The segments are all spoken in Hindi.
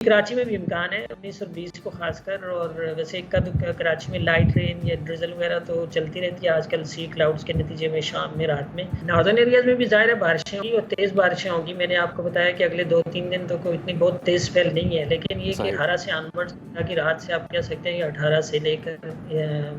कराची में भी इम्कान है 19 और 20 को खासकर, और वैसे इक्का दुक्का कराची में लाइट रेन या ड्रिजल वगैरह तो चलती रहती है आजकल सी क्लाउड्स के नतीजे में, शाम में रात में। नॉर्दर्न एरियाज में भी ज़ाहिर है बारिशें होंगी और तेज़ बारिशें होंगी। मैंने आपको बताया कि अगले 2-3 दिन तो कोई इतनी बहुत तेज़ स्पेल नहीं है, लेकिन ये कि 18 से ऑनवर्ड्स की रात से आप कह सकते हैं कि 18 से लेकर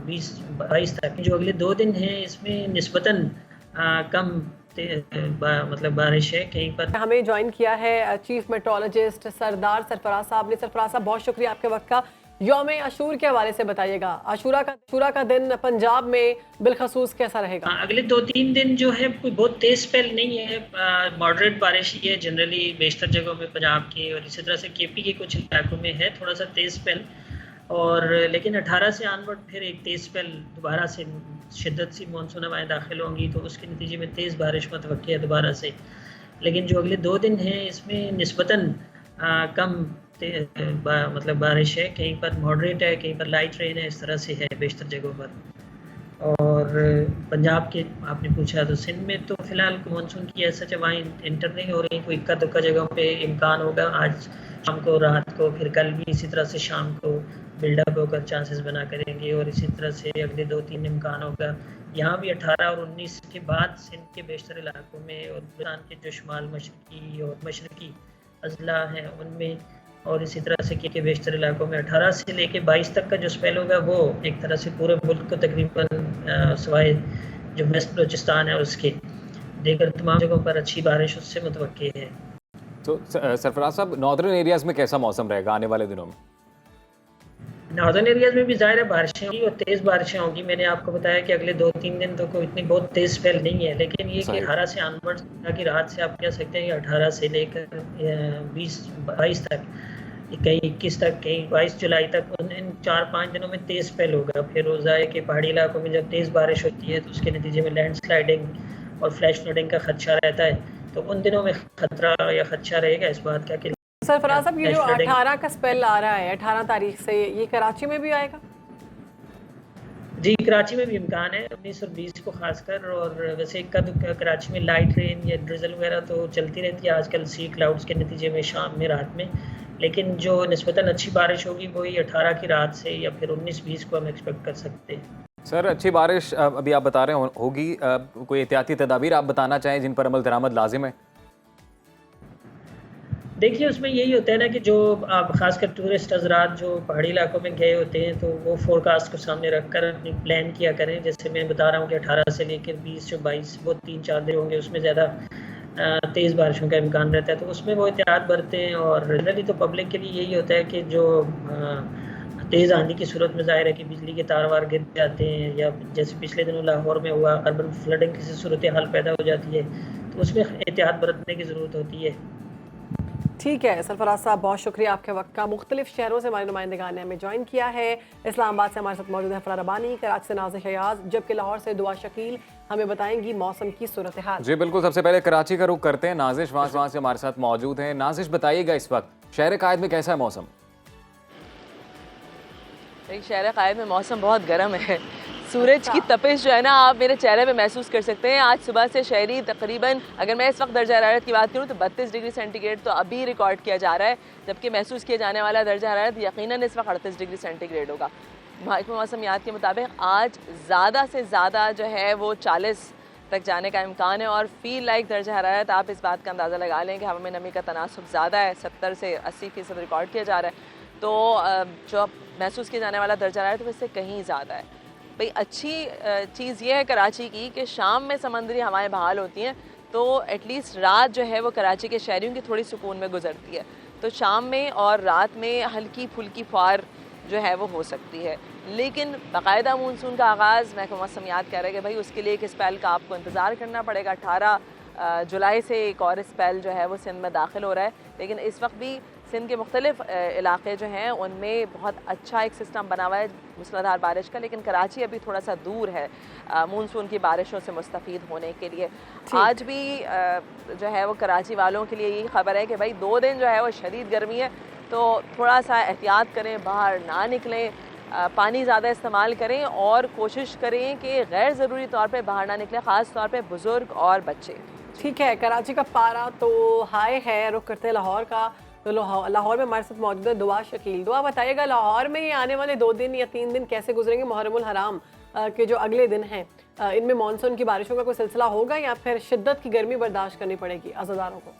20-22 तक जो अगले 2 दिन हैं इसमें निस्बतन कम मतलब बारिश है कहीं पर। हमें ज्वाइन किया है चीफ मेट्रोलॉजिस्ट सरदार सरफराज साहब ने। सरफराज साहब, बहुत शुक्रिया आपके वक्त का। यौम आशूर के हवाले से बताइएगा, आशूरा का दिन पंजाब में बिलखसूस कैसा रहेगा? अगले 2-3 दिन जो है कोई बहुत तेज स्पेल नहीं है, मॉडरेट बारिश ही है जनरली बेशतर जगहों में पंजाब की, और इसी तरह से केपी के कुछ इलाकों में है थोड़ा सा तेज स्पेल। और लेकिन 18 से ऑनवर्ड फिर एक तेज़ स्पेल दोबारा से शिद्दत सी मानसून हवाएं दाखिल होंगी, तो उसके नतीजे में तेज़ बारिश मुतवक्की है दोबारा से। लेकिन जो अगले 2 दिन हैं इसमें निस्बतन कम मतलब बारिश है, कहीं पर मॉडरेट है, कहीं पर लाइट रेन है, इस तरह से है बेशतर जगहों पर। और पंजाब के आपने पूछा तो सिंध में तो फ़िलहाल मानसून की ऐसा हवाएँ इंटर नहीं हो रही, कोई इक्का दुक्का जगहों पे इम्कान होगा आज शाम को, रात को, फिर कल भी इसी तरह से शाम को बिल्डअप होकर चांसेस बना करेंगे, और इसी तरह से अगले 2-3 इम्कान होगा। यहाँ भी 18 और 19 के बाद सिंध के बेशतर इलाकों में और बलूचिस्तान के जो शुमाल मशरकी और मशरकी अजला हैं उनमें, और इसी तरह से के बेशतर इलाकों में 18 से लेके 22 तक का जो स्पेल होगा वो एक तरह से पूरे मुल्क को तकरीबन सवाए जो वेस्ट बलूचिस्तान है उसके देकर तमाम जगहों पर अच्छी बारिश उससे मुतवक्की है। तो सरफराज साहब, नॉर्दर्न एरियाज में कैसा मौसम रहेगा आने वाले दिनों में? नॉर्दर्न एरियाज में भी ज़ाहिर है बारिशें होंगी और तेज़ बारिशें होंगी। मैंने आपको बताया कि अगले 2-3 दिन तो कोई इतनी बहुत तेज़ स्पेल नहीं है, लेकिन ये कि 18 से ऑनवर्ड्स की रात से आप कह सकते हैं कि 18 से लेकर 20-22 तक, कहीं 21 तक, कहीं 22 जुलाई तक, इन 4-5 दिनों में तेज़ स्पेल होगा। फिर रोज़ा है कि पहाड़ी इलाकों में जब तेज़ बारिश होती है तो उसके नतीजे में लैंडस्लाइडिंग और फ्लैश फ्लडिंग का खदशा रहता है, तो उन दिनों में खतरा या खदशा रहेगा इस बात का कि सरफराज साहब, ये जो 18 का स्पेल आ रहा है 18 तारीख से, ये कराची में भी आएगा? जी, कराची में भी इम्कान है 19 और 20 को खासकर, और वैसे इक्का दुक्का कराची में लाइट रेन या ड्रिजल वगैरह तो चलती रहती है आजकल सी क्लाउड्स के नतीजे में, शाम में रात में। लेकिन जो निस्बतन अच्छी बारिश होगी वही 18 की रात से या फिर 19-20 को हम एक्सपेक्ट कर सकते हैं। सर, अच्छी बारिश अभी आप बता रहे होगी, कोई एहतियाती तदाबीर आप बताना चाहें जिन पर अमल दरामद लाजिम है? देखिए, उसमें यही होता है ना कि जो आप ख़ासकर टूरिस्ट हज़रात जो पहाड़ी इलाकों में गए होते हैं तो वो फ़ोरकास्ट को सामने रखकर अपनी प्लान किया करें। जैसे मैं बता रहा हूँ कि 18 से लेकर 20 से 22 वो 3-4 दिन होंगे, उसमें ज़्यादा तेज़ बारिशों का इम्कान रहता है, तो उसमें वो एहतियात बरतें। और जनरली तो पब्लिक के लिए यही होता है कि जो तेज़ आंधी की सूरत में ज़ाहिर है कि बिजली के तार वार गिर जाते हैं, या जैसे पिछले दिनों लाहौर में हुआ अर्बन फ्लडिंग की सूरत हाल पैदा हो जाती है, तो उसमें एहतियात बरतने की ज़रूरत होती है। ठीक है सरफराज साहब, बहुत शुक्रिया आपके वक्त का। मुख्तलिफ शहरों से हमारे नुमाइंदगान ने हमें ज्वाइन किया है। इस्लामाबाद से हमारे साथ मौजूद है फरार रबानी, कराची से नाज़िश अयाज, जबकि लाहौर से दुआ शकील हमें बताएंगी मौसम की सूरत हाल। जी बिल्कुल, सबसे पहले कराची का रुख करते हैं। नाजिश वहाँ से हमारे साथ मौजूद हैं। नाजिश, बताइएगा इस वक्त शहर कायद में कैसा है मौसम? शहर कायद में मौसम बहुत गर्म है। सूरज की तपिश जो है ना आप मेरे चेहरे पे महसूस कर सकते हैं। आज सुबह से शहरी तकरीबन, अगर मैं इस वक्त दर्जा हरारत की बात करूं तो 32 डिग्री सेंटीग्रेड तो अभी रिकॉर्ड किया जा रहा है, जबकि महसूस किया जाने वाला दर्जा हरारत यकीनन इस वक्त 38 डिग्री सेंटीग्रेड होगा। महकमा मौसमियात के मुताबिक आज ज़्यादा से ज़्यादा जो है वो 40 तक जाने का इम्कान है, और फील लाइक दर्जा हरारत आप इस बात का अंदाज़ा लगा लें कि हवा में नमी का तनासुब ज़्यादा है, 70 से 80% रिकॉर्ड किया जा रहा है। तो जो महसूस किया जाने वाला दर्जा हरारत वैसे कहीं ज़्यादा है। भाई अच्छी चीज़ ये है कराची की कि शाम में समंदरी हवाएं बहाल होती हैं, तो एटलीस्ट रात जो है वो कराची के शहरियों की थोड़ी सुकून में गुजरती है। तो शाम में और रात में हल्की फुल्की फुहार जो है वो हो सकती है, लेकिन बाकायदा मानसून का आगाज़ महकमा मौसमियात कह रहे हैं कि भाई उसके लिए एक स्पेल का आपको इंतज़ार करना पड़ेगा। 18 जुलाई से एक और स्पेल जो है वो सिंध में दाखिल हो रहा है, लेकिन इस वक्त भी सिंध के मुख्तलिफ इलाके जो हैं उनमें बहुत अच्छा एक सिस्टम बना हुआ है मूसलाधार बारिश का, लेकिन कराची अभी थोड़ा सा दूर है मानसून की बारिशों से मुस्तफ़ीद होने के लिए। आज भी जो है वो कराची वालों के लिए यही खबर है कि भाई 2 दिन जो है वो शदीद गर्मी है, तो थोड़ा सा एहतियात करें, बाहर ना निकलें, पानी ज़्यादा इस्तेमाल करें और कोशिश करें कि गैर ज़रूरी तौर पर बाहर ना निकलें, ख़ास तौर पर बुज़ुर्ग और बच्चे। ठीक है, कराची का पारा तो हाई है। रुख करते लाहौर का, तो लाहौर में हमारे साथ मौजूद है दुआ शकील। दुआ बताइएगा, लाहौर में ये आने वाले 2 दिन या 3 दिन कैसे गुजरेंगे? मुहर्रमुल हराम के जो अगले दिन हैं, इनमें मानसून की बारिशों का कोई सिलसिला होगा या फिर शिद्दत की गर्मी बर्दाश्त करनी पड़ेगी अज़ादारों को?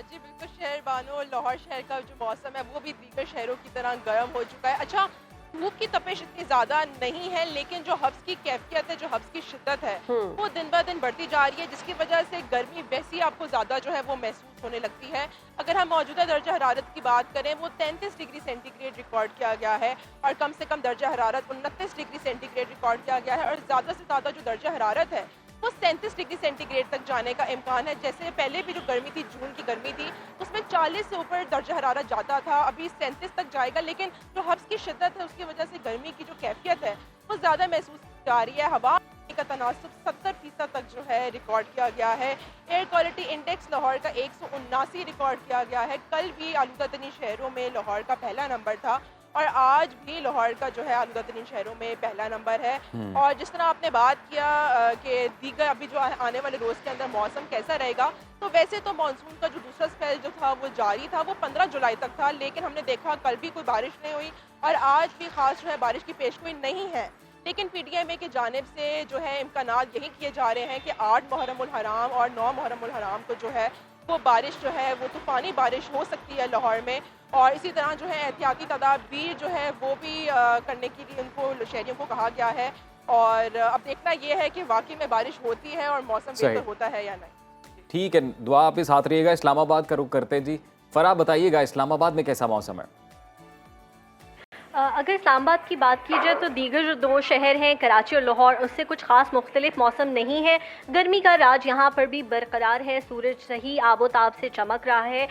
जी बिल्कुल शहर बानो, लाहौर शहर का जो मौसम है वो भी दीगर शहरों की तरह गर्म हो चुका है। अच्छा, धूप की तपिश इतनी ज़्यादा नहीं है, लेकिन जो हब्स की कैफियत है, जो हब्स की शिद्दत है वो दिन ब दिन बढ़ती जा रही है, जिसकी वजह से गर्मी वैसी आपको ज़्यादा जो है वो महसूस होने लगती है। अगर हम मौजूदा दर्जा हरारत की बात करें, वो 33 डिग्री सेंटीग्रेड रिकॉर्ड किया गया है और कम से कम दर्जा हरारत 29 डिग्री सेंटीग्रेड रिकॉर्ड किया गया है और ज़्यादा से ज़्यादा जो दर्जा हरारत है वो 37 डिग्री सेंटीग्रेड तक जाने का इम्कान है। जैसे पहले भी जो गर्मी थी, जून की गर्मी थी, उसमें 40 से ऊपर दर्जा हरारत जाता था, अभी 37 तक जाएगा। लेकिन जो हब्स की शिद्दत है उसकी वजह से गर्मी की जो कैफियत है वो ज़्यादा महसूस की जा रही है। हवा का तनासुब 70% तक जो है रिकॉर्ड किया गया है। एयर क्वालिटी इंडेक्स लाहौर का 179 रिकॉर्ड किया गया है। कल भी आलूदा तरीन शहरों में लाहौर का पहला नंबर था और आज भी लाहौर का जो है आलूदा तरीन शहरों में पहला नंबर है। और जिस तरह आपने बात किया कि दीगर अभी जो आने वाले रोज़ के अंदर मौसम कैसा रहेगा, तो वैसे तो मानसून का जो दूसरा स्पेल जो था वो जारी था, वो 15 जुलाई तक था, लेकिन हमने देखा कल भी कोई बारिश नहीं हुई और आज भी खास जो है बारिश की पेशगोई नहीं है। लेकिन PTMA की जानिब से जो है इम्कानात यही किए जा रहे हैं कि 8 मुहर्रमुल हराम और 9 मुहर्रमुल हराम को जो है वो बारिश जो है वो तूफ़ानी बारिश हो सकती है लाहौर में। और इसी तरह जो है एहतियाती तदाबीर जो है वो भी करने के लिए उनको शहरियों को कहा गया है। और अब देखना ये है कि वाकई में बारिश होती है और मौसम बेहतर होता है या नहीं। ठीक है, दुआ आप ही साथ रहिएगा। इस्लामाबाद का रुख करते जी। फराह बताइएगा, इस्लामाबाद में कैसा मौसम है? अगर इस्लामाबाद की बात की जाए तो दीगर जो 2 शहर हैं कराची और लाहौर, उससे कुछ ख़ास मुख्तलिफ मौसम नहीं है। गर्मी का राज यहाँ पर भी बरकरार है, सूरज सही आबोताब से चमक रहा है।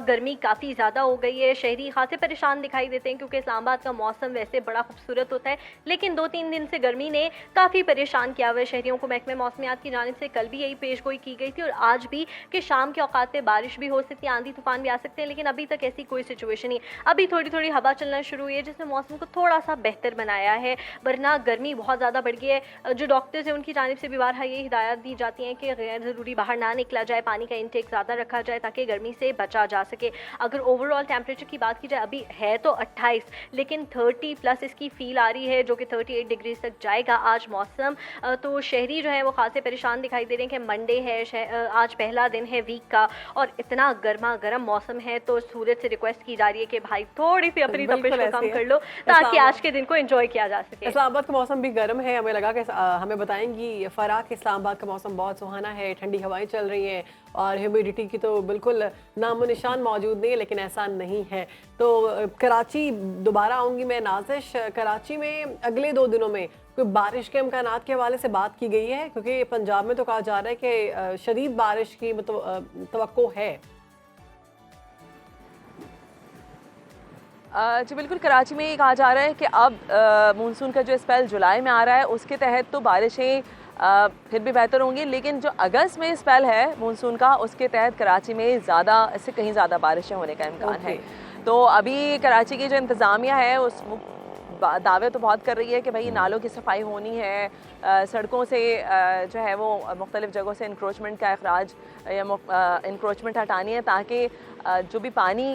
गर्मी काफ़ी ज़्यादा हो गई है, शहरी खासे परेशान दिखाई देते हैं क्योंकि इस्लामाबाद का मौसम वैसे बड़ा खूबसूरत होता है, लेकिन 2-3 दिन से गर्मी ने काफ़ी परेशान किया हुआ है शहरियों को। महकमे मौसमियात की जानिब से कल भी यही पेशगोई की गई थी और आज भी कि शाम के औकात पे बारिश भी हो सकती है, आंधी तूफान भी आ सकते हैं, लेकिन अभी तक ऐसी कोई सिचुएशन नहीं। अभी थोड़ी थोड़ी हवा चलना शुरू हुई है जिसने मौसम को थोड़ा सा बेहतर बनाया है, वरना गर्मी बहुत ज़्यादा बढ़ गई है। जो डॉक्टर्स हैं उनकी जानिब से भी बारहा ये हिदायत दी जाती हैं कि गैर ज़रूरी बाहर ना निकला जाए, पानी का इंटेक ज़्यादा रखा जाए ताकि गर्मी से बचा जा सके। अगर ओवरऑल टेम्परेचर की बात की जाए, अभी है तो 28, लेकिन 30+ इसकी फील आ रही है जो कि 38 डिग्री तक जाएगा आज मौसम। तो शहरी जो है वो खासे परेशान दिखाई दे रहे हैं कि मंडे है, आज पहला दिन है वीक का और इतना गर्मा गर्म मौसम है, तो सूरज से रिक्वेस्ट की जा रही है कि भाई थोड़ी सी अपनी तपिश को कम कर लो ताकि आज के दिन को एंजॉय किया जा सके। इस्लामाबाद का मौसम भी गर्म है, हमें लगा कि हमें बताएंगी फराह कि इस्लामाबाद का मौसम बहुत सुहाना है, ठंडी हवाएं चल रही हैं और ह्यूमिडिटी की तो बिल्कुल नामो निशान मौजूद नहीं है, लेकिन ऐसा नहीं है। तो कराची दोबारा आऊँगी मैं। नाजिश, कराची में अगले 2 दिनों में कोई बारिश के इम्कानात के हवाले से बात की गई है? क्योंकि पंजाब में तो कहा जा रहा है कि शदीद बारिश की तवक्को है। जी बिल्कुल, कराची में ये कहा जा रहा है कि अब मानसून का जो स्पेल जुलाई में आ रहा है उसके तहत तो बारिशें फिर भी बेहतर होंगी, लेकिन जो अगस्त में स्पेल है मानसून का उसके तहत कराची में ज़्यादा, इससे कहीं ज़्यादा बारिशें होने का इम्कान है। तो अभी कराची की जो इंतज़ामिया है उस दावे तो बहुत कर रही है कि भाई नालों की सफाई होनी है, सड़कों से जो है वो मुख्तलिफ जगहों से इंक्रोचमेंट का अखराज या इंक्रोचमेंट हटानी है ताकि जो भी पानी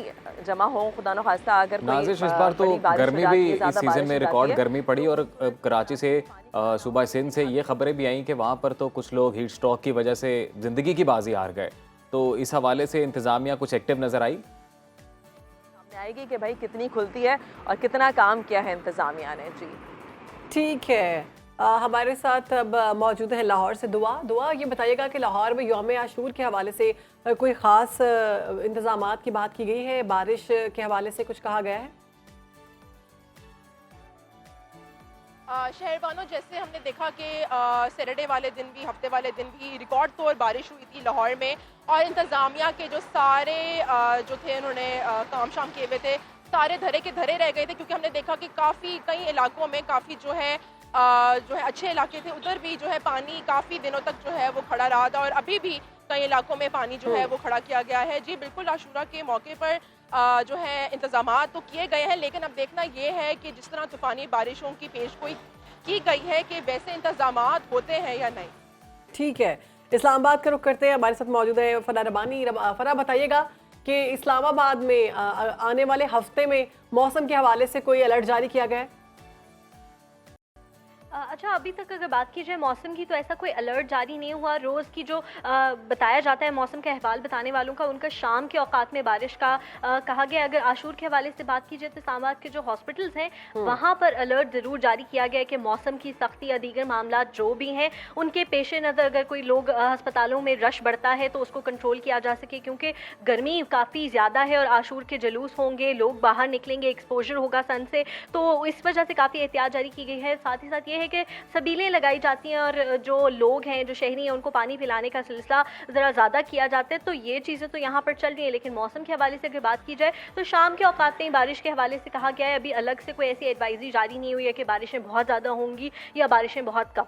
जमा हो, खुदा न खास्ता अगर नाज़िश इस बार तो गर्मी भी इस सीज़न में रिकॉर्ड गर्मी पड़ी और कराची से सूबा सिंध से ये खबरें भी आई कि वहाँ पर तो कुछ लोग हीट स्ट्रोक की वजह से ज़िंदगी की बाजी हार गए। तो इस हवाले से इंतज़ामिया कुछ एक्टिव नज़र आई आएगी कि भाई कितनी खुलती है और कितना काम किया है इंतज़ामिया ने। जी ठीक है, हमारे साथ अब मौजूद है लाहौर से दुआ। ये बताइएगा कि लाहौर में यौम आशूर के हवाले से कोई ख़ास इंतज़ामात की बात की गई है? बारिश के हवाले से कुछ कहा गया है? शहरबानों, जैसे हमने देखा कि सैटरडे वाले दिन भी, हफ्ते वाले दिन भी रिकॉर्ड तौर बारिश हुई थी लाहौर में और इंतज़ामिया के जो सारे जो थे उन्होंने काम शाम किए हुए थे, सारे धरे के धरे रह गए थे, क्योंकि हमने देखा कि काफ़ी कई इलाकों में काफ़ी जो है अच्छे इलाके थे, उधर भी जो है पानी काफ़ी दिनों तक जो है वो खड़ा रहा था और अभी भी कई इलाकों में पानी जो है वो खड़ा किया गया है। जी बिल्कुल, आशूरा के मौके पर जो है इंतज़ामात तो किए गए हैं, लेकिन अब देखना ये है कि जिस तरह तूफ़ानी बारिशों की पेशगोई की गई है कि वैसे इंतज़ामात होते हैं या नहीं। ठीक है, इस्लामाबाद का रुख करते हैं, हमारे साथ मौजूद है फरा रबानी। फरा, बताइएगा कि इस्लामाबाद में आने वाले हफ्ते में मौसम के हवाले से कोई अलर्ट जारी किया गया है? अच्छा, अभी तक अगर बात की जाए मौसम की तो ऐसा कोई अलर्ट जारी नहीं हुआ। रोज़ की जो बताया जाता है मौसम का अहवाल बताने वालों का, उनका शाम के औकात में बारिश का कहा गया। अगर आशूर के हवाले से बात की जाए तो इस्लामाबाद के जो हॉस्पिटल्स हैं वहाँ पर अलर्ट ज़रूर जारी किया गया है कि मौसम की सख्ती या दीगर मामला जो भी हैं उनके पेश नज़र अगर कोई लोग अस्पतालों में रश बढ़ता है तो उसको कंट्रोल किया जा सके, क्योंकि गर्मी काफ़ी ज़्यादा है और आशूर के जुलूस होंगे, लोग बाहर निकलेंगे, एक्सपोजर होगा सन से, तो इस वजह से काफ़ी एहतियात जारी की गई है। साथ ही साथ ये है कि सबीलें लगाई जाती हैं और जो लोग हैं, जो शहरी हैं, उनको पानी पिलाने का सिलसिला ज़रा ज़्यादा किया जाता है। तो ये चीज़ें तो यहाँ पर चल रही हैं, लेकिन मौसम के हवाले से अगर बात की जाए तो शाम के औकात में बारिश के हवाले से कहा गया है। अभी अलग से कोई ऐसी एडवाइजरी जारी नहीं हुई है कि बारिशें बहुत ज़्यादा होंगी या बारिशें बहुत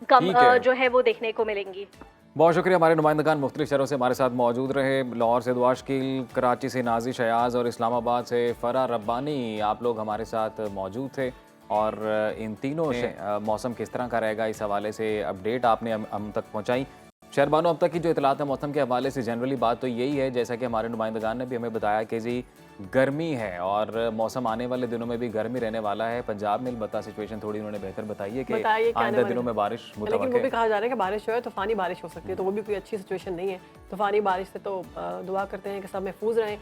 कम जो है वो देखने को मिलेंगी। बहुत शुक्रिया। हमारे नुमाइंदगान मुख्तलिफ शहरों से हमारे साथ मौजूद रहे। लाहौर से दुआ शकील, कराची से नाजिश अयाज और इस्लामाबाद से फरा रब्बानी, आप लोग हमारे साथ मौजूद थे और इन तीनों मौसम किस तरह का रहेगा इस हवाले से अपडेट आपने हम तक पहुंचाई। शहरबानो, अब तक की जो इतलात है मौसम के हवाले से जनरली बात तो यही है, जैसा कि हमारे नुमाइंदगान ने भी हमें बताया कि जी गर्मी है और मौसम आने वाले दिनों में भी गर्मी रहने वाला है। पंजाब में अलबत्ता सिचुएशन थोड़ी उन्होंने बेहतर बताई है कि आइंदा दिनों में बारिश मुतवक्किल है। लेकिन वो भी कहा जा रहा है कि बारिश जो है तूफानी बारिश हो सकती है, तो वो भी कोई अच्छी सिचुएशन नहीं है। तूफानी बारिश से तो दुआ करते हैं कि सब महफूज रहें।